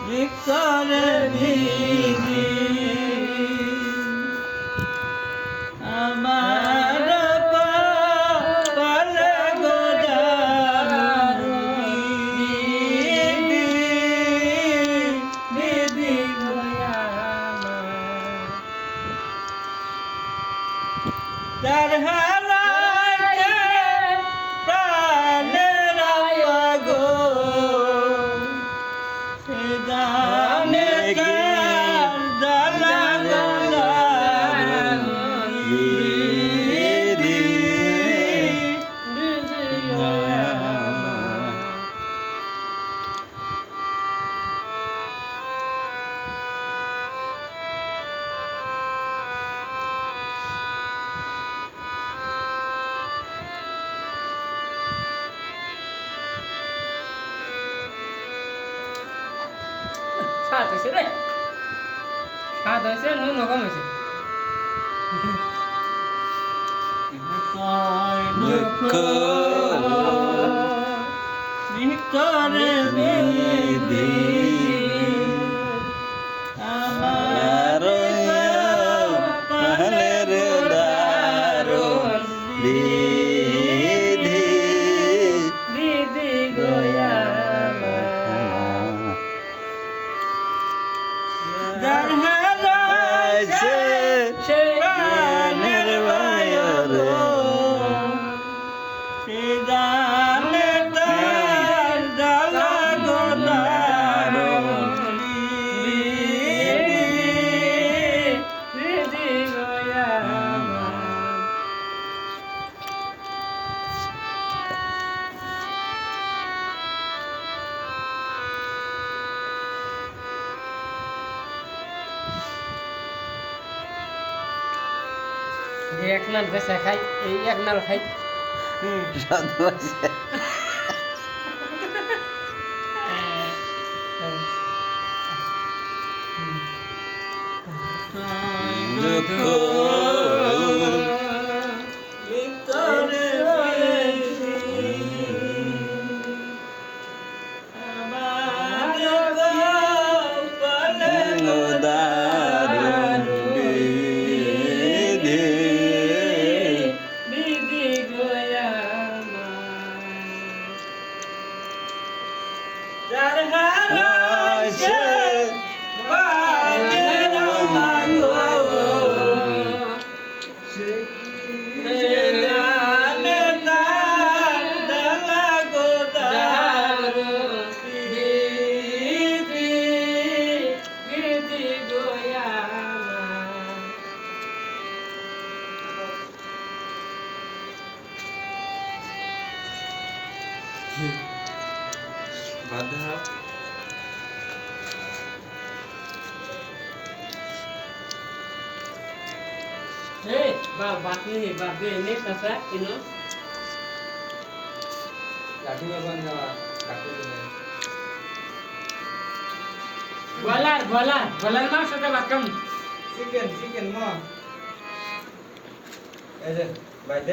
ভিতরে ভিজি আমার কপালে গোদারুনি দিদি গয়া তার হারাইতে প্রাণের আগো সে জানে কার জ্বালা গোলাগুলি দিদি গয়া স্বাদ হয়েছে রে স্বাদ হয়েছে নুন কম হয়েছে দুঃখ ভিতরে বিধি আমার প্রাণের দারুণ বিধি দিদি গয়া যার হারাইছে সে প্রাণের বায়রে সে জানে তার জ্বালা গোলাগুলি দিদি গয়া এক নাল বেসা খাই এই এক নাল খাই সাধু আছে দুঃখ ভিতরে আমার কপালে গোদারুণ বিধি দিদি গয়া যার হারাইছে প্রাণের আগো সে জানে তার জ্বালা গোদারুনি দিদি গয়া বাধা Hey, babat ni, babe ni kasa ino. লাঠি বাবান যাওয়া কাকু দিলে Bolar mau sudah bakam. Chicken মা এই যে ভাই